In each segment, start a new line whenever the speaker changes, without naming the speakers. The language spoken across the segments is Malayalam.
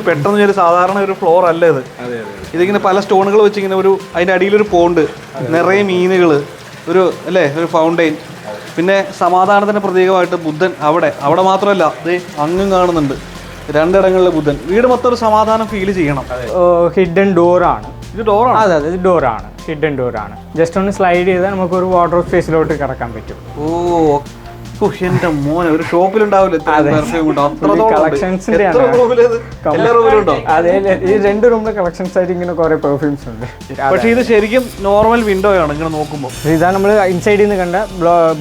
പെട്ടെന്ന് ഒരു സാധാരണ ഒരു ഫ്ലോർ അല്ല ഇത്. ഇതിങ്ങനെ പല സ്റ്റോണുകൾ വെച്ച് ഇങ്ങനെ ഒരു അതിൻ്റെ അടിയിലൊരു പോണ്ട്, നിറയെ മീനുകൾ, ഒരു അല്ലേ ഒരു ഫൗണ്ടെയിൻ, പിന്നെ സമാധാനത്തിൻ്റെ പ്രതീകമായിട്ട് ബുദ്ധൻ അവിടെ മാത്രമല്ല ഇത് അങ്ങും കാണുന്നുണ്ട്, രണ്ടിടങ്ങളിലെ ബുദ്ധൻ. വീട് മൊത്തം ഒരു സമാധാനം ഫീൽ ചെയ്യണം.
ഹിഡൻ ഡോറാണ്
ഇത്. ഡോറാണ്?
അതെ ഇത് ഡോറാണ്, ഹിഡൻ ഡോറാണ്. ജസ്റ്റ് ഒന്ന് സ്ലൈഡ് ചെയ്താൽ നമുക്കൊരു വാട്ടർ സ്പേസിലോട്ട് കിടക്കാൻ പറ്റും.
എന്റെ മോനെ, ഒരു ഷോപ്പിലുണ്ടാവില്ല
കളക്ഷൻസിന്റെ അതെ, ഈ 2 റൂമിലെ കളക്ഷൻസ് ആയിട്ട് ഇങ്ങനെ കുറെ പെർഫ്യൂംസ് ഉണ്ട്.
പക്ഷേ ഇത് ശരിക്കും നോർമൽ വിൻഡോ ആണ് ഇങ്ങനെ നോക്കുമ്പോൾ.
ഇതാണ് നമ്മൾ ഇൻസൈഡിൽ നിന്ന് കണ്ട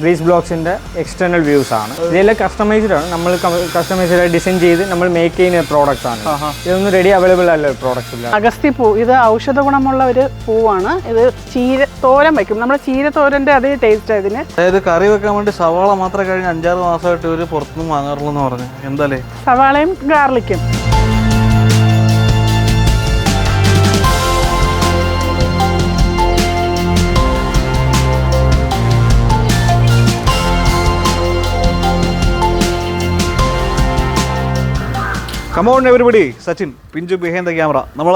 ബ്രീസ് ബ്ലോക്സിന്റെ എക്സ്റ്റേണൽ വ്യൂസ് ആണ്. ഇതെല്ലാം കസ്റ്റമൈസ്ഡ് ആണ്, നമ്മൾ കസ്റ്റമൈസ്ഡ് ഡിസൈൻ ചെയ്ത് നമ്മൾ മേക്ക് ചെയ്യുന്ന പ്രോഡക്ട്സ് ആണ്. ഇതൊന്നും റെഡി അവൈലബിൾ അല്ല പ്രോഡക്ട്സ് ഇല്ല.
അഗസ്ത്യപ്പൂ, ഇത് ഔഷധ ഗുണമുള്ള ഒരു പൂവാണ്. ഇത് തോരൻ വയ്ക്കും, നമ്മുടെ ചീരത്തോരന്റെ അതേ ടേസ്റ്റ് ഇതിന്.
അതായത് കറി വെക്കാൻ വേണ്ടി സവാള മാത്രം കഴിഞ്ഞ 5-6 മാസമായിട്ട് ഒരു പുറത്തുനിന്ന് വാങ്ങാറുള്ളൂ എന്ന് പറഞ്ഞു. എന്തായാലേ
സവാളയും ഗാർലിക്കും.
കമോൺ എവരിബഡി, സച്ചിൻ പിഞ്ചു ബിഹൈൻഡ് ദ ക്യാമറ. നമ്മൾ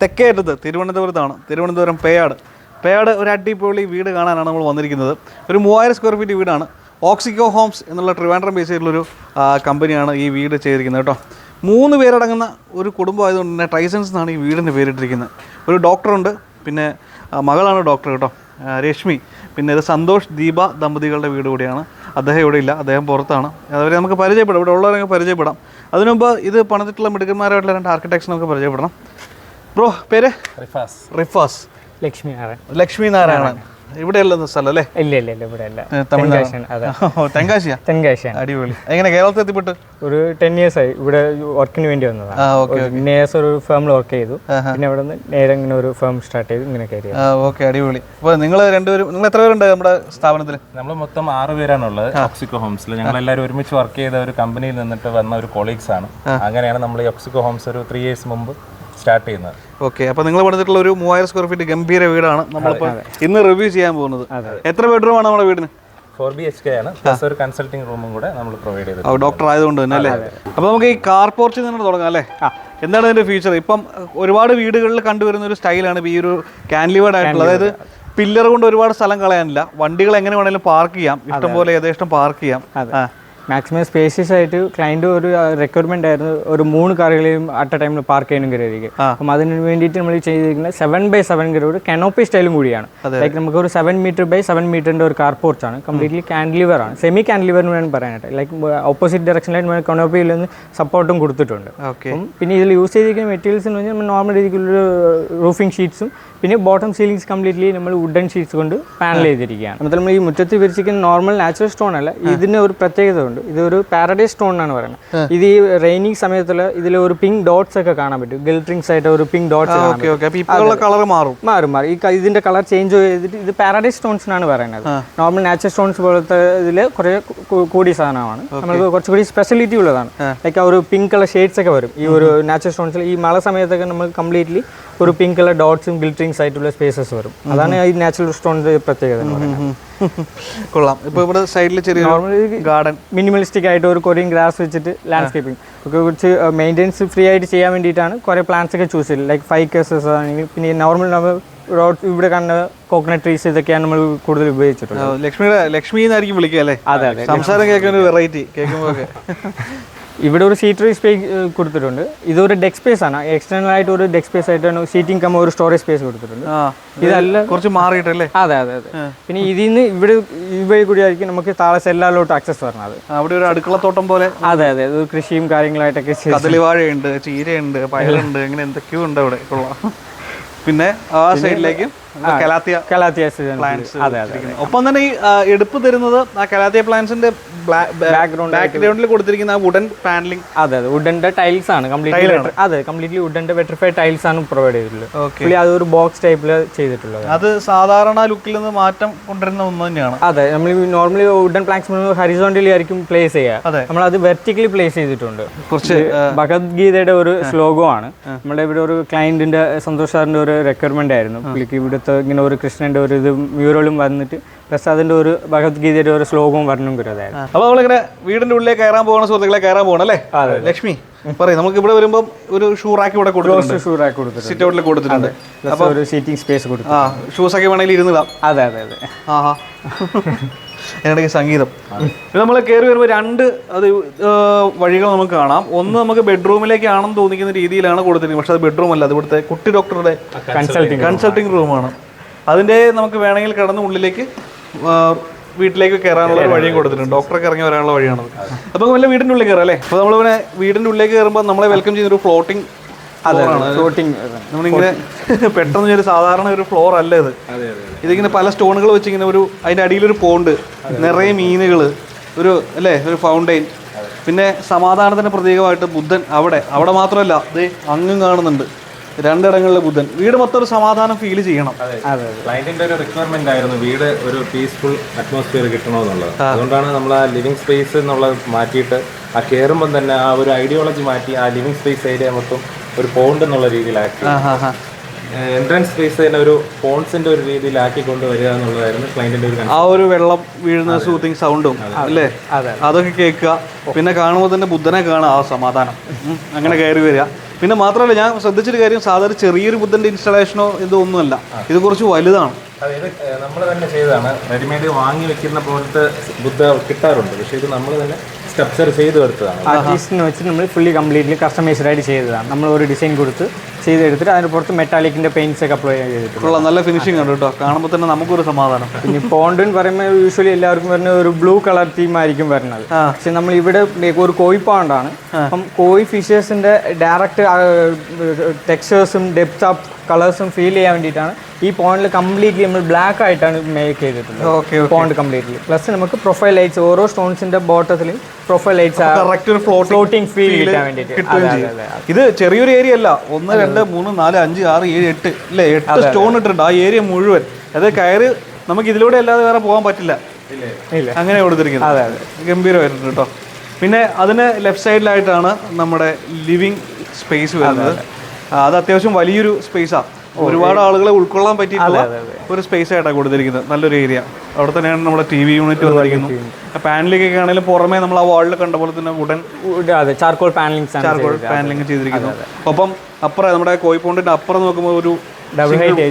തെക്കേ അറ്റത്ത് തിരുവനന്തപുരത്താണ്. തിരുവനന്തപുരം പേയാട് ഒരു അടിപൊളി വീട് കാണാനാണ് നമ്മൾ വന്നിരിക്കുന്നത്. ഒരു 3000 സ്ക്വയർ ഫീറ്റ് വീടാണ്. ഓക്സിക്കോ ഹോംസ് എന്നുള്ള ട്രിവാൻഡ്രം ബേസ് ചെയ്തിട്ടുള്ളൊരു കമ്പനിയാണ് ഈ വീട് ചെയ്തിരിക്കുന്നത് കേട്ടോ. 3 പേരടങ്ങുന്ന ഒരു കുടുംബം ആയതുകൊണ്ട് തന്നെ ട്രൈസൻസ് എന്നാണ് ഈ വീടിൻ്റെ പേരിട്ടിരിക്കുന്നത്. ഒരു ഡോക്ടറുണ്ട്, പിന്നെ മകളാണ് ഡോക്ടർ കേട്ടോ, രശ്മി. പിന്നെ ഇത് സന്തോഷ് ദീപ ദമ്പതികളുടെ വീട് കൂടിയാണ്. അദ്ദേഹം ഇവിടെ ഇല്ല, അദ്ദേഹം പുറത്താണ്. അവരെ നമുക്ക് പരിചയപ്പെടാം, ഇവിടെ ഉള്ളവരെ പരിചയപ്പെടാം. അതിനുമുമ്പ് ഇത് പണിതിട്ടുള്ള മിടുക്കന്മാരായിട്ടുള്ള 2 ആർക്കിടെക്ട്സ് നമുക്ക് പരിചയപ്പെടണം. ബ്രോ, പേര്? റിഫാസ്. ലക്ഷ്മി നാരായണൻ. ഇവിടെ ഉള്ള സ്ഥലം അല്ലേ?
ഇല്ല ഇവിടെ അല്ല,
തെങ്കാശിയാ. അടിപൊളി. എങ്ങനെ കേരളത്തിൽ എത്തിപ്പെട്ട്?
ഒരു 10 years ആയി ഇവിടെ വർക്കിന് വേണ്ടി വന്നതാണ്. ഒരു ഫേമിൽ വർക്ക് ചെയ്തു, പിന്നെ അവിടെ നിന്ന് നേരെ ഇങ്ങനെ ഒരു ഫേം സ്റ്റാർട്ട് ചെയ്തു, ഇങ്ങനെ കയറി.
ഓക്കെ, അടിപൊളി. അപ്പോൾ നിങ്ങൾ എത്ര പേരുണ്ട് നമ്മുടെ സ്ഥാപനത്തിൽ?
നമ്മൾ മൊത്തം 6 പേരാണുള്ളത് ഓക്സിക്കോ ഹോംസിൽ. ഞങ്ങൾ എല്ലാവരും ഒരുമിച്ച് വർക്ക് ചെയ്ത ഒരു കമ്പനിയിൽ നിന്നിട്ട് വന്ന ഒരു കൊളീഗ്സ് ആണ്. അങ്ങനെയാണ് നമ്മൾ ഈ ഓക്സിക്കോ ഹോംസ് ഒരു 3 years മുമ്പ് സ്റ്റാർട്ട് ചെയ്യുന്നത്.
ഓക്കെ, അപ്പോൾ നിങ്ങൾ പണിതിട്ടുള്ള ഒരു 3000 സ്ക്വയർ ഫീറ്റ് ഗംഭീര വീടാണ് നമ്മളിപ്പോൾ ഇന്ന് റിവ്യൂ ചെയ്യാൻ പോകുന്നത്. എത്ര ബെഡ്റൂം ആണ് നമ്മുടെ വീടിന്?
4 BHK ആണ്, പ്ലസ് ഒരു കൺസൾട്ടിംഗ് റൂമും കൂടെ നമ്മൾ പ്രൊവൈഡ് ചെയ്തത്.
ഡോക്ടർ ആയതുകൊണ്ട് തന്നെ അല്ലേ? അപ്പോൾ നമുക്ക് ഈ കാർ പോർച്ചിൽ നിന്ന് തുടങ്ങാം അല്ലേ? എന്താണ് ഇതിൻ്റെ ഫീച്ചർ? ഇപ്പം ഒരുപാട് വീടുകളിൽ കണ്ടുവരുന്ന ഒരു സ്റ്റൈലാണ് ഈ ഒരു കാൻലിവേർഡ് ആയിട്ടുള്ളത്. അതായത് പില്ലർ കൊണ്ട് ഒരുപാട് സ്ഥലം കളയാനില്ല, വണ്ടികൾ എങ്ങനെ വേണമെങ്കിലും പാർക്ക് ചെയ്യാൻ, ഇഷ്ടംപോലെ യഥേഷ്ടം പാർക്ക് ചെയ്യാം.
മാക്സിമം സ്പേഷ്യസ് ആയിട്ട് ക്ലയൻറ്റ് ഒരു റിക്വയർമെന്റ് ആയിരുന്നു, ഒരു 3 കാറുകളെയും അറ്റ് എ ടൈമിൽ പാർക്ക് ചെയ്യാനും കയറിയിരിക്കും. അപ്പം അതിന് വേണ്ടിയിട്ട് നമ്മൾ ചെയ്തിരിക്കുന്നത് 7x7 ഒരു കനോപ്പി സ്റ്റൈലും കൂടിയാണ്. ലൈക്ക് നമുക്ക് ഒരു 7 m×7 m ഒരു കാർ പോർച്ചാണ്. കംപ്ലീറ്റ്ലി കാൻഡിലിവർ ആണ്, സെമി കാൻഡിലിവർ എന്ന് വേണം പറയാനായിട്ട്. ലൈക്ക് ഓപ്പോസിറ്റ് ഡയറക്ഷനിലായിട്ട് കനോപ്പിയിൽ നിന്ന് സപ്പോർട്ടും കൊടുത്തിട്ടുണ്ട്. പിന്നെ ഇതിൽ യൂസ് ചെയ്തിരിക്കുന്ന മെറ്റീരിയൽസ് എന്ന് പറഞ്ഞാൽ നമ്മൾ നോർമൽ രീതിക്കുള്ള റൂഫിംഗ് ഷീറ്റ്സും പിന്നെ ബോട്ടം സീലിംഗ്സ് കംപ്ലീറ്റ്ലി നമ്മൾ വുഡൻ ഷീറ്റ്സ് കൊണ്ട് പാനൽ ചെയ്തിരിക്കുകയാണ്. നമ്മൾ ഈ മുറ്റത്ത് വിരിച്ചിരിക്കുന്ന നോർമൽ നാച്ചുറൽ സ്റ്റോൺ അല്ല, ഇതിന് ഒരു പ്രത്യേകത ഉണ്ട്. ഇതൊരു പാരഡൈസ് സ്റ്റോൺ എന്നാണ് പറയുന്നത്. ഇത് ഈ റെയിനിങ് സമയത്തുള്ള ഇതിൽ ഒരു പിങ്ക് ഡോട്ട്സ് ഒക്കെ കാണാൻ പറ്റും, ഗിൽട്രിങ്സ് ആയിട്ട് ഒരു പിങ്ക് ഡോട്ട്സ് മാറും. ഈ ഇതിന്റെ കളർ ചേഞ്ച് ചെയ്തിട്ട് ഇത് പാരഡൈസ് സ്റ്റോൺസ് എന്നാണ് പറയുന്നത്. നോർമൽ നാച്ചുറൽ സ്റ്റോൺസ് പോലത്തെ ഇതിൽ കുറെ കൂടിയ സാധനമാണ്, നമുക്ക് കുറച്ചുകൂടി സ്പെഷ്യാലിറ്റി ഉള്ളതാണ്. ലൈക്ക് ആ ഒരു പിങ്ക് കളർ ഷെയ്ഡ്സ് ഒക്കെ വരും ഈ ഒരു നാച്ചുറൽ സ്റ്റോൺസിൽ. ഈ മഴ സമയത്തൊക്കെ നമുക്ക് കംപ്ലീറ്റ്ലി ഒരു പിങ്ക് കളർ ഡോട്ട്സും ഗിൽട്രിങ്സ് ആയിട്ടുള്ള സ്പേസസ് വരും. അതാണ് ഈ നാച്ചുറൽ സ്റ്റോണിന്റെ പ്രത്യേകത.
കൊള്ളാം. ഇപ്പോൾ ഇവിടെ സൈഡിൽ ചെറിയ ഗാർഡൻ,
മിനിമലിസ്റ്റിക് ആയിട്ട് ഒരു കൊറിയൻ ഗ്രാസ് വെച്ചിട്ട് ലാൻഡ്സ്കേപ്പിംഗ് ഒക്കെ കുറച്ച് മെയിൻ്റെനൻസ് ഫ്രീ ആയിട്ട് ചെയ്യാൻ വേണ്ടിയിട്ടാണ് കുറേ പ്ലാന്റ്സ് ഒക്കെ ചൂസ് ചെയ്തത്. ലൈക്ക് 5 acres ആണെങ്കിൽ പിന്നെ നോർമൽ റോഡ് ഇവിടെ കാണുന്ന കോക്കനട്ട് ട്രീസ് ഇതൊക്കെയാണ് നമ്മൾ കൂടുതൽ ഉപയോഗിച്ചിട്ടുള്ളത്.
ലക്ഷ്മി എന്നായിരിക്കും വിളിക്കുക അല്ലേ?
അതെ,
സംസാരം കേൾക്കുന്ന ഒരു വെറൈറ്റി കേൾക്കുമ്പോൾ.
ഇവിടെ ഒരു സീറ്ററി സ്പേസ് കൊടുത്തിട്ടുണ്ട്. ഇതൊരു ഡെക്ക് സ്പേസ് ആണ്, എക്സ്റ്റേണൽ ആയിട്ട് ഒരു ഡെക്ക് സ്പേസ് ആയിട്ടാണ് സീറ്റിംഗ് കം ഒരു സ്റ്റോറേജ് സ്പേസ് കൊടുത്തിട്ടുണ്ട്. ഇതല്ല
കുറച്ച് മാറിയിട്ടല്ലേ?
അതെ. പിന്നെ ഇതിൽ നിന്ന് ഇവിടെ കൂടി ആയിരിക്കും നമുക്ക് താഴെ സെല്ലാലോട്ട് ആക്സസ് പറഞ്ഞത്.
അവിടെ ഒരു അടുക്കളത്തോട്ടം പോലെ.
അതെ, ഇത് കൃഷിയും കാര്യങ്ങളായിട്ടൊക്കെ
കദളിവാഴയുണ്ട്, ചീരയുണ്ട്, പയറുണ്ട്, അങ്ങനെ എന്തൊക്കെയോ ഉണ്ട് അവിടെ. പിന്നെ ആ സൈഡിലേക്ക് ഒപ്പം തന്നെ ഈ എടുപ്പ് തരുന്നത് ആ കലാത്തിയ പ്ലാന്റ്സിന്റെ ബാക്ക്ഗ്രൗണ്ടിൽ കൊടുത്തിരിക്കുന്ന ആ വുഡൻ പാനലിംഗ്.
അതെ, വുഡന്റെ ടൈൽസ് ആണ് കംപ്ലീറ്റ്ലി വുഡന്റെ വെട്രിഫൈഡ് ടൈൽസ് ആണ് പ്രൊവൈഡ് ചെയ്തിട്ടുള്ളത്. അതൊരു ബോക്സ് ടൈപ്പിൽ ചെയ്തിട്ടുള്ളത്.
അത് സാധാരണ ലുക്കിൽ നിന്ന് മാറ്റം കൊണ്ടുവരുന്ന ഒന്ന് തന്നെയാണ്.
അതെ, നമ്മൾ നോർമലി വുഡൻ പ്ലാങ്ക്സ് ഹൊറിസോണ്ടലി ആയിരിക്കും പ്ലേസ് ചെയ്യുക, നമ്മൾ അത് വെർട്ടിക്കലി പ്ലേസ് ചെയ്തിട്ടുണ്ട്. കുറച്ച് ഭഗവത്ഗീതയുടെ ഒരു ശ്ലോകമാണ്. നമ്മുടെ ഇവിടെ ഒരു ക്ലയന്റിന്റെ സന്തോഷ് സാറിന്റെ ഒരു റിക്വയർമെന്റ് ആയിരുന്നു. പുള്ളിക്ക് ഇവിടെ മൊത്തം ഇങ്ങനെ ഒരു കൃഷ്ണൻ്റെ ഒരു ഇത് മ്യൂറലും വന്നിട്ട് പ്ലസ് അതിൻ്റെ ഒരു ഭഗവത്ഗീതയുടെ ഒരു ശ്ലോകവും വർണ്ണം അതായത്.
അപ്പോൾ നമ്മളിങ്ങനെ വീടിൻ്റെ ഉള്ളിലേക്ക് കയറാൻ പോകുന്ന സുഹൃത്തുക്കളെ കയറാൻ പോകണം അല്ലേ? ലക്ഷ്മി പറയും, നമുക്ക് ഇവിടെ വരുമ്പോൾ ഒരു ഷൂ റാക്ക് ഇവിടെ കൊടുത്തിട്ടുണ്ട്,
ഷൂ റാക്ക് കൊടുത്തിട്ടുണ്ട്,
സിറ്റ് ഔട്ടിൽ കൊടുത്തിട്ടുണ്ട്,
അപ്പോൾ ഒരു സീറ്റിംഗ് സ്പേസ് കൊടുത്തു.
ഷൂസൊക്കെ വേണമെങ്കിൽ ഇരുന്നിടാം.
അതെ അതെ അതെ.
ആഹാ അതിനിടയ്ക്ക് സംഗീതം. നമ്മൾ കയറി വരുമ്പോൾ രണ്ട് വഴികൾ നമുക്ക് കാണാം. ഒന്ന് നമുക്ക് ബെഡ്റൂമിലേക്കാണെന്ന് തോന്നിക്കുന്ന രീതിയിലാണ് കൊടുത്തിരിക്കുന്നത്, പക്ഷെ അത് ബെഡ്റൂം അല്ല, അത് ഇവിടുത്തെ കുട്ടി ഡോക്ടറുടെ കൺസൾട്ടിങ് റൂമാണ്. അതിൻ്റെ നമുക്ക് വേണമെങ്കിൽ കിടന്ന് ഉള്ളിലേക്ക് വീട്ടിലേക്ക് കയറാനുള്ള ഒരു വഴിയും കൊടുത്തിട്ടുണ്ട്, ഡോക്ടറൊക്കെ ഇറങ്ങി വരാനുള്ള വഴിയാണത്. അപ്പോൾ വല്ല വീടിൻ്റെ ഉള്ളിൽ കയറാം അല്ലേ? അപ്പോൾ നമ്മളിങ്ങനെ വീടിൻ്റെ ഉള്ളിലേക്ക് കയറുമ്പോൾ നമ്മളെ വെൽക്കം ചെയ്യുന്നൊരു ഫ്ലോട്ടിംഗ് നമ്മളിങ്ങനെ പെട്ടെന്ന് ഒരു സാധാരണ ഒരു ഫ്ലോർ അല്ല ഇത്. ഇതിങ്ങനെ പല സ്റ്റോണുകൾ വെച്ച് ഇങ്ങനെ ഒരു അതിൻ്റെ അടിയിലൊരു പോണ്ട്, നിറയെ മീനുകൾ, ഒരു അല്ലേ ഒരു ഫൗണ്ടെയിൻ, പിന്നെ സമാധാനത്തിൻ്റെ പ്രതീകമായിട്ട് ബുദ്ധൻ അവിടെ മാത്രമല്ല ഇത് അങ്ങും കാണുന്നുണ്ട്, രണ്ടിടങ്ങളിലെ ബുദ്ധൻ. വീട് മൊത്തം ഒരു സമാധാനം ഫീൽ ചെയ്യണം.
ക്ലയന്റിന്റെ ഒരു റിക്വയർമെന്റ് ആയിരുന്നു വീട് ഒരു പീസ്ഫുൾ അറ്റ്മോസ്ഫിയർ കിട്ടണമെന്നുള്ളത്. അതുകൊണ്ടാണ് നമ്മൾ ആ ലിവിങ് സ്പേസ് എന്നുള്ളത് മാറ്റിയിട്ട് ആ കയറുമ്പം തന്നെ ആ ഒരു ഐഡിയോളജി മാറ്റി ആ ലിവിങ് സ്പേസ് ഏരിയ മൊത്തം ഒരു പോണ്ട് എന്നുള്ള രീതിയിലാക്കി, എൻട്രൻസ് സ്പേസ് തന്നെ ഒരു പോൺസിന്റെ ഒരു രീതിയിലാക്കി കൊണ്ടുവരിക എന്നുള്ളതായിരുന്നു ക്ലയന്റിന്റെ ഒരു
ആ ഒരു വെള്ളം വീഴുന്ന സൂത്തിങ് സൗണ്ടും അല്ലേ, അതൊക്കെ കേൾക്കുക. പിന്നെ കാണുമ്പോൾ തന്നെ ബുദ്ധനെ കാണുക, ആ സമാധാനം അങ്ങനെ കയറി വരിക. പിന്നെ മാത്രമല്ല ഞാൻ ശ്രദ്ധിച്ചൊരു കാര്യം, സാധാരണ ചെറിയൊരു ബുദ്ധന്റെ ഇൻസ്റ്റാളേഷനോ ഇതൊന്നുമല്ല, ഇത് കുറച്ച് വലുതാണ്.
ഇത് നമ്മൾ തന്നെ ചെയ്തതാണ്. റെഡിമെയ്ഡ് വാങ്ങി വെക്കുന്ന പോലത്തെ ബുദ്ധ കിട്ടാറുണ്ട്, പക്ഷേ ഇത് നമ്മൾ തന്നെ സ്ട്രക്ചർ ചെയ്ത് എടുത്തതാണ്.
ആർട്ടിസ്റ്റിനെ വെച്ച് നമ്മൾ ഫുള്ളി കംപ്ലീറ്റ്ലി കസ്റ്റമൈസ്ഡ് ആയിട്ട് ചെയ്തതാണ്. നമ്മൾ ഒരു ഡിസൈൻ കൊടുത്ത് ചെയ്തെടുത്തിട്ട് അതിന് പുറത്ത് മെറ്റാലിക്കിന്റെ പെയിന്റ്സ് ഒക്കെ അപ്ലൈ ചെയ്തിട്ടുള്ള
നല്ല ഫിനിഷിംഗ് ഉണ്ട് കേട്ടോ, കാണുമ്പോൾ തന്നെ നമുക്കൊരു സമാധാനം.
പിന്നെ പോണ്ട് എന്ന് പറയുമ്പോൾ യൂഷ്വലി എല്ലാവർക്കും വരുന്ന ഒരു ബ്ലൂ കളർ തീം ആയിരിക്കും വരുന്നത്, പക്ഷെ നമ്മൾ ഇവിടെ ഒരു കോഴി പോണ്ടാണ്. അപ്പം കോഴി ഫിഷേഴ്സിന്റെ ഡയറക്റ്റ് ടെക്സ്ചേഴ്സും ഡെപ്ത് ഓഫ് കളേഴ്സും ഫീൽ ചെയ്യാൻ വേണ്ടിയിട്ടാണ് ഈ പോണ്ടിൽ കംപ്ലീറ്റ്ലി നമ്മൾ ബ്ലാക്ക് ആയിട്ടാണ് മേക്ക് ചെയ്തിട്ടുള്ളത് പോണ്ട് കംപ്ലീറ്റ്ലി. പ്ലസ് നമുക്ക് പ്രൊഫൈൽ ലൈറ്റ്സ് ഓരോ സ്റ്റോൺസിന്റെ ബോട്ടത്തിലും പ്രൊഫൈൽ ലൈറ്റ്സ് ഫ്ലോട്ടിംഗ് ഫീൽ കിട്ടാൻ വേണ്ടിയിട്ട്.
ഇത് ചെറിയൊരു ഏരിയ അല്ല, 1 2 3 4 5 6 7 8 അല്ലേ, 8 സ്റ്റോൺ ഇട്ടിട്ടുണ്ട് ആ ഏരിയ മുഴുവൻ. അത് കയറി നമുക്ക് ഇതിലൂടെ അല്ലാതെ വേറെ പോകാൻ പറ്റില്ല, അങ്ങനെ കൊടുത്തിരിക്കുന്നത്. ഗംഭീരമായിട്ടുണ്ട് കേട്ടോ. പിന്നെ അതിന് ലെഫ്റ്റ് സൈഡിലായിട്ടാണ് നമ്മുടെ ലിവിങ് സ്പേസ് വരുന്നത്. അത് അത്യാവശ്യം വലിയൊരു സ്പേസാണ്, ഒരുപാട് ആളുകളെ ഉൾക്കൊള്ളാൻ പറ്റിയിട്ടുള്ള ഒരു സ്പേസ് ആയിട്ടാണ് കൊടുത്തിരിക്കുന്നത്. നല്ലൊരു ഏരിയ. അവിടെ തന്നെയാണ് നമ്മുടെ TV യൂണിറ്റ് വന്നിരിക്കുന്നു. പാനലിംഗ് ആണെങ്കിലും പുറമേ നമ്മൾ ആ വാളിൽ കണ്ട പോലെ തന്നെ വുഡൻ
ചാർക്കോൾ പാനലിംഗ്
ചെയ്തിരിക്കുന്നു. ഒപ്പം അപ്പുറം നമ്മുടെ കോഴിപ്പോണ്ടിന്റെ അപ്പുറം നോക്കുമ്പോൾ ഒരു
ഡബിൾ ഹൈറ്റ്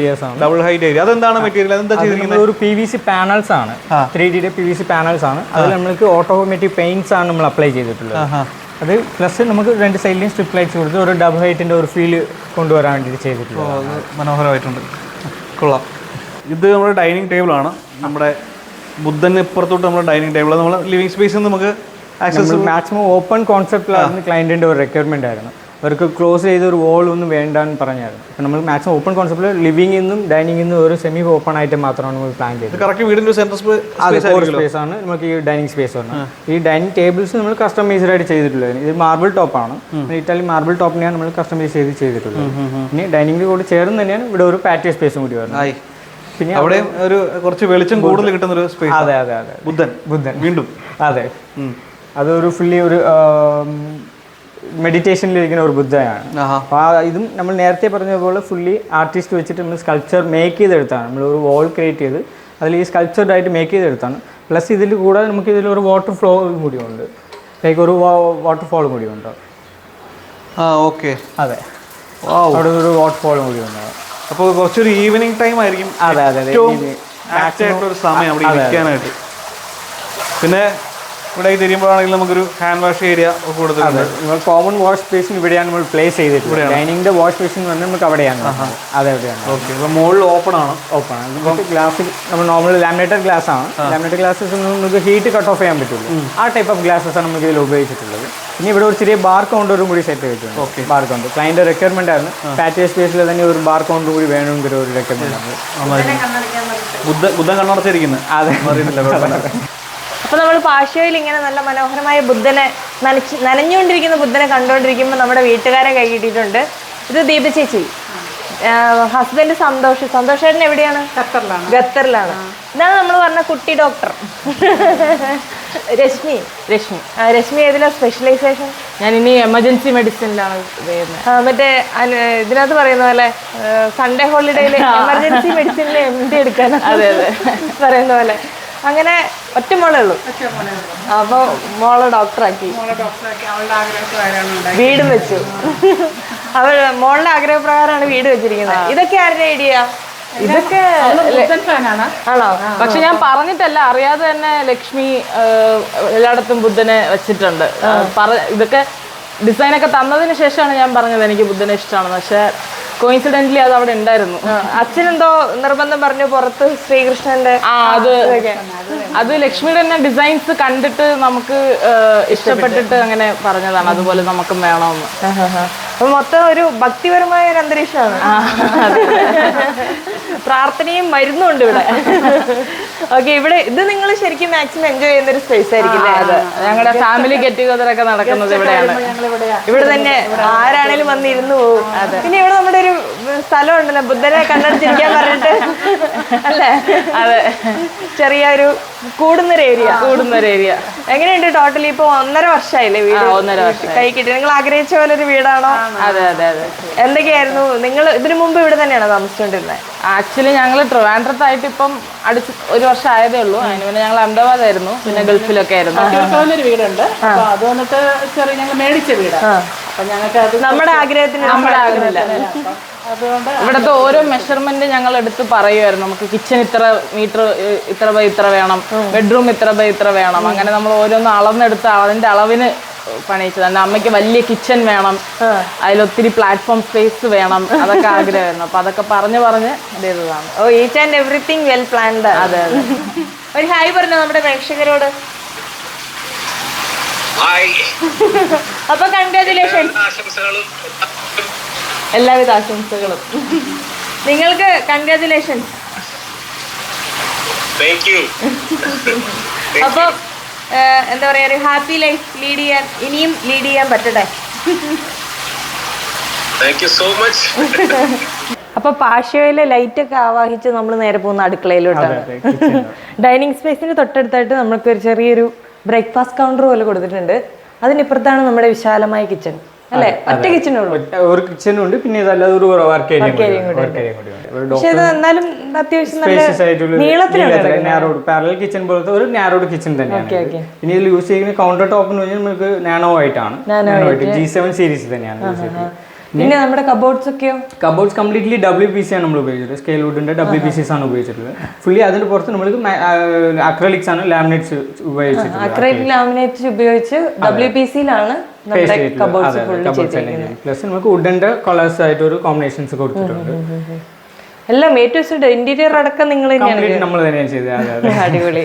ഏരിയ.
അതെന്താണ് മെറ്റീരിയൽ, അതെന്താ ചെയ്തിരിക്കുന്നത്?
ഒരു PVC പാനൽസ് ആണ്, 3D PVC പാനൽസ് ആണ്. അതിൽ നമുക്ക് ഓട്ടോമാറ്റിക് പെയിന്റ്സ് ആണ് നമ്മൾ അപ്ലൈ ചെയ്തിട്ടുള്ളത്. അത് പ്ലസ് നമുക്ക് രണ്ട് സൈഡിലും സ്ട്രിപ്പ് ലൈറ്റ്സ് കൊടുത്ത് ഒരു ഡബിൾ ഹൈറ്റിന്റെ ഒരു ഫീൽ കൊണ്ടുവരാൻ വേണ്ടിയിട്ട് ചെയ്തിട്ടുള്ളത്.
മനോഹരമായിട്ടുണ്ട്, കൊള്ളാം. ഇത് നമ്മുടെ ഡൈനിങ് ടേബിളാണ്. നമ്മുടെ ബുദ്ധന് ഇപ്പുറത്തോട്ട് നമ്മുടെ ഡൈനിങ് ടേബിൾ നമ്മൾ ലിവിങ് സ്പേസിൽ നമുക്ക് ആക്സസ്
മാക്സിമം ഓപ്പൺ കോൺസെപ്റ്റിലായിരുന്നു ക്ലയന്റിന്റെ ഒരു റിക്വയർമെന്റ് ആയിരുന്നു. അവർക്ക് ക്ലോസ് ചെയ്ത ഒരു വോൾ ഒന്നും വേണ്ടാന്ന് പറഞ്ഞായിരുന്നു. അപ്പം നമ്മൾ മാക്സിമം ഓപ്പൺ കോൺസെപ്റ്റിൽ ലിവിംഗ് നിന്നും ഡൈനിങ് നിന്നും ഒരു സെമി ഓപ്പൺ ആയിട്ട് മാത്രമാണ് നമ്മൾ പ്ലാൻ ചെയ്തത്.
കറക്റ്റ് വീടിന്റെ സെന്റർ
സ്പേസ് ആണ് നമുക്ക് ഈ ഡൈനിങ് സ്പേസ് ആണ്. ഈ ഡൈനിങ് ടേബിൾസ് നമ്മൾ കസ്റ്റമൈസ്ഡ് ആയിട്ട് ചെയ്തിട്ടുള്ളത്. ഇത് മാർബിൾ ടോപ്പാണ്, ഇറ്റാലി മാർബിൾ ടോപ്പിനെയാണ് നമ്മൾ കസ്റ്റമൈസ് ചെയ്തിട്ടുള്ളത്. പിന്നെ ഡൈനിങ്ങിൽ കൂടി ചേർന്ന് തന്നെയാണ് ഇവിടെ ഒരു പാറ്റിയോ സ്പേസും കൂടി വരുന്നത്.
പിന്നെ അവിടെ ഒരു കുറച്ച് വെളിച്ചം കൂടുതൽ കിട്ടുന്ന ഒരു സ്പേസ്.
അതെ അതെ അതെ.
ബുദ്ധൻ വീണ്ടും
അതെ, അതൊരു ഫുള്ളി ഒരു മെഡിറ്റേഷനിലിരിക്കുന്ന ഒരു ബുദ്ധയാണ്. അപ്പോൾ ഇതും നമ്മൾ നേരത്തെ പറഞ്ഞ പോലെ ഫുള്ളി ആർട്ടിസ്റ്റ് വെച്ചിട്ട് നമ്മൾ സ്കൾപ്ചർ മേക്ക് ചെയ്തെടുത്താണ്. നമ്മൾ ഒരു വാൾ ക്രിയേറ്റ് ചെയ്ത് അതിൽ ഈ സ്കൾപ്ചർഡായിട്ട് മേക്ക് ചെയ്തെടുത്താണ്. പ്ലസ് ഇതിൽ കൂടാതെ നമുക്ക് ഇതിലൊരു വാട്ടർ ഫ്ലോ കൂടി ഉണ്ട്, ലൈക്ക് ഒരു വാട്ടർഫോൾ കൂടി ഉണ്ട്.
ഓക്കെ,
അതെ, അവിടെ ഒരു വാട്ടർഫോൾ കൂടി ഉണ്ട്.
അപ്പോൾ കുറച്ചൊരു ഈവനിങ് ടൈം ആയിരിക്കും.
അതെ അതെ അതെ,
ആക്റ്റായിട്ടുള്ളൊരു സമയം അവിടെ ഇരിക്കാനായിട്ട്. പിന്നെ ഇവിടെ തിരിയുമ്പോഴാണെങ്കിൽ നമുക്കൊരു ഹാൻഡ് വാഷ് ഏരിയ കൊടുത്തിട്ടുണ്ട്.
കോമൺ വാഷ് ബേസിൻ ഇവിടെയാണ് നമ്മൾ പ്ലേസ് ചെയ്തിട്ടുള്ളത്. ഡൈനിങ്ങിന്റെ വാഷ് ബേസിൻ പറഞ്ഞാൽ നമുക്ക് അവിടെയാണ്. അതെവിടെയാണ്.
ഓക്കെ, അപ്പോൾ മുകളിൽ ഓപ്പൺ ആണ്.
ഗ്ലാസ് നമ്മൾ നോർമൽ ലാമിനേറ്റഡ് ഗ്ലാസ് ആണ്. ലാമിനേറ്റഡ് ഗ്ലാസസ് നമുക്ക് ഹീറ്റ് കട്ട് ഓഫ് ചെയ്യാൻ പറ്റുള്ളൂ. ആ ടൈപ്പ് ഓഫ് ഗ്ലാസസ് ആണ് നമുക്ക് ഇതിൽ ഉപയോഗിച്ചിട്ടുള്ളത്. ഇനി ഇവിടെ ഒരു ചെറിയ ബാർ കൗണ്ടറും കൂടി സെറ്റ് ചെയ്തിട്ടുണ്ട്.
Okay,
bar counter client requirement ആയിരുന്നു. പാറ്റിയോ സ്പേസിൽ തന്നെ ഒരു ബാർ കൗണ്ടർ കൂടി വേണമെങ്കിൽ ഒരു റിക്വയർമെന്റ് ആണ്.
ബുദ്ധൻ കണ്ണടച്ചിരിക്കുന്നത്.
അതെ,
അപ്പോൾ നമ്മൾ പാഷ്യോയിൽ ഇങ്ങനെ നല്ല മനോഹരമായ ബുദ്ധനെ നനഞ്ഞുകൊണ്ടിരിക്കുന്ന ബുദ്ധനെ കണ്ടുകൊണ്ടിരിക്കുമ്പോൾ നമ്മുടെ വീട്ടുകാരെ കൈ കിട്ടിയിട്ടുണ്ട്. ഇത് ദീപ ചേച്ചി, ഹസ്ബൻഡ് സന്തോഷേട്ടൻ എവിടെയാണ്? ഖത്തറിലാണ്. ഇതാണ് നമ്മൾ പറഞ്ഞ കുട്ടി ഡോക്ടർ രശ്മി. രശ്മി ഏതിലാണ് സ്പെഷ്യലൈസേഷൻ?
ഞാൻ ഇനി എമർജൻസി മെഡിസിനിലാണ് ചെയ്യുന്നത്.
മറ്റേ ഇതിനകത്ത് പറയുന്ന പോലെ സൺഡേ ഹോളിഡേയില് എമർജൻസി മെഡിസിനിൽ MD എടുക്കാൻ
അതെ അതെ
പറയുന്ന പോലെ. അങ്ങനെ ഒറ്റ മോളേ ഉള്ളൂ. അപ്പൊ മോളെ ഡോക്ടറാക്കി വീടും വെച്ചു. അവൾ മോളുടെ ആഗ്രഹപ്രകാരമാണ് വീട് വെച്ചിരിക്കുന്നത്. ഇതൊക്കെ ആരുടെ ഐഡിയ?
ഇതൊക്കെ
ഫാനാണ്.
ആണോ?
പക്ഷെ ഞാൻ പറഞ്ഞിട്ടല്ല, അറിയാതെ തന്നെ ലക്ഷ്മി എല്ലായിടത്തും ബുദ്ധനെ വെച്ചിട്ടുണ്ട്. ഇതൊക്കെ ഡിസൈനൊക്കെ തന്നതിന് ശേഷമാണ് ഞാൻ പറഞ്ഞത് എനിക്ക് ബുദ്ധനെ ഇഷ്ടമാണെന്ന്. പക്ഷെ കോയിൻസിഡന്റ്ലി അത് അവിടെ ഉണ്ടായിരുന്നു.
അച്ഛനെന്തോ നിർബന്ധം പറഞ്ഞു പുറത്ത് ശ്രീകൃഷ്ണന്റെ.
അത് ലക്ഷ്മിയുടെ തന്നെ ഡിസൈൻസ് കണ്ടിട്ട് നമുക്ക് ഇഷ്ടപ്പെട്ടിട്ട് അങ്ങനെ പറഞ്ഞതാണ് അതുപോലെ നമുക്കും വേണമെന്ന്.
അപ്പൊ മൊത്തം ഒരു ഭക്തിപരമായ ഒരു അന്തരീക്ഷമാണ്. പ്രാർത്ഥനയും മരുന്നുണ്ട് ഇവിടെ. ഓക്കെ, ഇവിടെ ഇത് നിങ്ങൾ ശരിക്കും മാക്സിമം എൻജോയ് ചെയ്യുന്ന ഒരു സ്പേസ് ആയിരിക്കും.
ഞങ്ങളുടെ ഫാമിലി ഗെറ്റ് ടുഗദർ ഒക്കെ നടക്കുന്നത് ഇവിടെയാണ്.
ഇവിടെ തന്നെ ആരാണേലും വന്നിരുന്നു പോകും. പിന്നെ ഇവിടെ നമ്മുടെ ഒരു സ്ഥലം ഉണ്ടല്ലോ, ബുദ്ധനെ കണ്ടടിച്ചിരിക്കാൻ പറഞ്ഞിട്ട് അല്ലേ?
അതെ,
ചെറിയൊരു കൂടുന്നൊരു ഏരിയ. എങ്ങനെയുണ്ട് ടോട്ടലി? ഇപ്പൊ 1.5 വർഷമായില്ലേ വീട്?
1.5 വർഷം
കൈ കിട്ടി. നിങ്ങൾ ആഗ്രഹിച്ച പോലെ ഒരു വീടാണോ?
അതെ അതെ അതെ.
എന്തൊക്കെയായിരുന്നു നിങ്ങൾ ഇതിനു മുമ്പ് ഇവിടെ തന്നെയാണോ താമസിച്ചുകൊണ്ടിരുന്നത്?
ആക്ച്വലി ഞങ്ങൾ ട്രിവാൻഡ്രത്തായിട്ട് ഇപ്പം അടുത്ത് 1 വർഷം ആയതേ ഉള്ളൂ. അതിന് പിന്നെ ഞങ്ങൾ അഹമ്മദാബാദായിരുന്നു, പിന്നെ ഗൾഫിലൊക്കെ ആയിരുന്നു.
ഒരു വീടുണ്ട്. അപ്പൊ അത് വന്നിട്ട് ചെറിയ ഞങ്ങൾ മേടിച്ച വീടാണ്. അപ്പൊ ഞങ്ങൾക്ക് അത്
നമ്മുടെ ആഗ്രഹത്തിന്
അതുകൊണ്ട്
ഇവിടുത്തെ ഓരോ മെഷർമെന്റ് ഞങ്ങൾ എടുത്ത് പറയുമായിരുന്നു. നമുക്ക് കിച്ചൺ ഇത്ര മീറ്റർ, ഇത്ര ബൈ ഇത്ര വേണം, ബെഡ്റൂം ഇത്ര ബൈ ഇത്ര വേണം. അങ്ങനെ നമ്മൾ ഓരോന്ന് അളന്നെടുത്ത് അതിന്റെ അളവിന് പണിയിച്ചത്. എൻ്റെ അമ്മയ്ക്ക് വലിയ കിച്ചൺ വേണം, അതിലൊത്തിരി പ്ലാറ്റ്ഫോം സ്പേസ് വേണം, അതൊക്കെ ആഗ്രഹമായിരുന്നു. അപ്പൊ അതൊക്കെ പറഞ്ഞ് ചെയ്തതാണ്.
ഓ, each and everything well planned.
അതെ അതെ.
ഒരു ഹായ് പറഞ്ഞോ നമ്മുടെ പ്രേക്ഷകരോട്. അപ്പൊ കൺഗ്രാജുലേഷൻ, എല്ലാവിധ ആശംസകളും നിങ്ങൾക്ക്. കൺഗ്രാജുലേഷൻ. അപ്പൊ എന്താ പറയാ, ഒരു ഹാപ്പി ലൈഫ് ലീഡ് ചെയ്യാൻ, ഇനിയും ലീഡ് ചെയ്യാൻ പറ്റട്ടെ. അപ്പൊ പാഷ്യോയിലെ ലൈറ്റ് ഒക്കെ ആവാഹിച്ച് നമ്മൾ നേരെ പോകുന്ന അടുക്കളയിലോട്ടാണ്. ഡൈനിങ് സ്പേസിന് തൊട്ടടുത്തായിട്ട് നമുക്ക് ഒരു ചെറിയൊരു ബ്രേക്ക്ഫാസ്റ്റ് കൗണ്ടർ പോലെ കൊടുത്തിട്ടുണ്ട്. അതിനിപ്പുറത്താണ് നമ്മുടെ വിശാലമായ കിച്ചൺ അല്ലെ? ഒറ്റ കിച്ചണുള്ളൂ.
ഒരു കിച്ചണും ഉണ്ട്, പിന്നെ ഇതല്ലാതെ ഒരു വർക്ക് ഏരിയ
പക്ഷെ ഇത് എന്നാലും അത്യാവശ്യം നല്ല നീളത്തിലാണ്.
പാരലൽ കിച്ചൺ പോലത്തെ ഒരു നാരോഡ് കിച്ചൺ തന്നെയാണ്. പിന്നെ ഇതിൽ യൂസ് ചെയ്യുന്ന കൗണ്ടർ ടോപ്പ് എന്ന് പറഞ്ഞാൽ നമുക്ക് നാനോ ആയിട്ടാണ്. G7 സീരീസ് തന്നെയാണ് യൂസ് ചെയ്യുന്നത്.
പിന്നെ നമ്മുടെ കബോർഡ്സ് ഒക്കെയോ?
കബോർഡ്സ് കംപ്ലീറ്റ്ലി WPC ആണ് നമ്മൾ ഉപയോഗിച്ചത്. സ്കെയിൽ വുഡിന്റെ WPCs ആണ് ഉപയോഗിച്ചിട്ടുള്ളത്. ഫുള്ളി അതിന്റെ പുറത്ത് നമ്മൾക്ക് അക്രലിക്സ് ആണ്, ലാമിനേറ്റ്സ് ഉപയോഗിച്ചിട്ടുള്ളത്.
അക്രലിക് ലാമിനേറ്റ്സ് ഉപയോഗിച്ച് WPCയിലാണ് നമ്മുടെ കബോർഡ്സ് ഫുള്ളി ചെയ്തിരിക്കുന്നത്.
പ്ലസ് നമുക്ക് വുഡിന്റെ കളേഴ്സ് ആയിട്ട് ഒരു കോമ്പിനേഷൻസ് കൊടുത്തിട്ടുണ്ട്.
എല്ലാം ഏറ്റവും ഇന്റീരിയർ അടക്കം നിങ്ങൾ
നമ്മൾ തന്നെയാണ് ചെയ്തത്.
അടിപൊളി.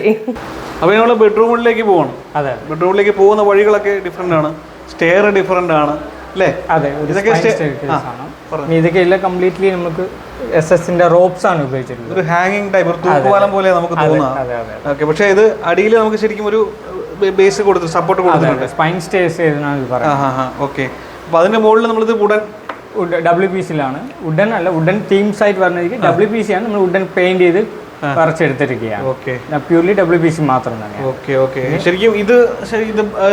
അപ്പോൾ നമ്മൾ ബെഡ്റൂമിലേക്ക് പോകണം.
അതെ,
ബെഡ്റൂമിലേക്ക് പോകുന്ന വഴികളൊക്കെ ഡിഫറെൻ്റ് ആണ്, സ്റ്റെയർ ഡിഫറെൻ്റ് ആണ് അല്ലേ?
അതെ,
ഇതൊക്കെ
ഇതൊക്കെ എല്ലാം കംപ്ലീറ്റ്ലി നമുക്ക് SS-ന്റെ റോപ്സ് ആണ് ഉപയോഗിച്ചിട്ടുള്ളത്.
ഒരു ഹാങ്ങിങ് ടൈപ്പ്, ഒരു തൂക്കുപാലം പോലെ നമുക്ക് തോന്നാം. ഓക്കെ, പക്ഷേ ഇത് അടിയിൽ നമുക്ക് ശരിക്കും ഒരു ബേസ് കൊടുത്ത് സപ്പോർട്ട് കൊടുത്തിട്ടുണ്ട്.
Spine stays
okay. അപ്പോൾ അതിന്റെ മുകളിൽ നമ്മളിത് വുഡൻ
WPC-ലാണ്. വുഡൻ അല്ല, വുഡൻ തീംസ് ആയിട്ട് പറഞ്ഞിരിക്കും. WPC ആണ് നമ്മൾ വുഡൻ പെയിന്റ് ചെയ്ത് പറിച്ചെടുത്തിരിക്കുകയാണ്.
ഓക്കെ,
പ്യൂർലി WPC മാത്രം തന്നെ.
Okay okay. ശരിക്കും ഇത്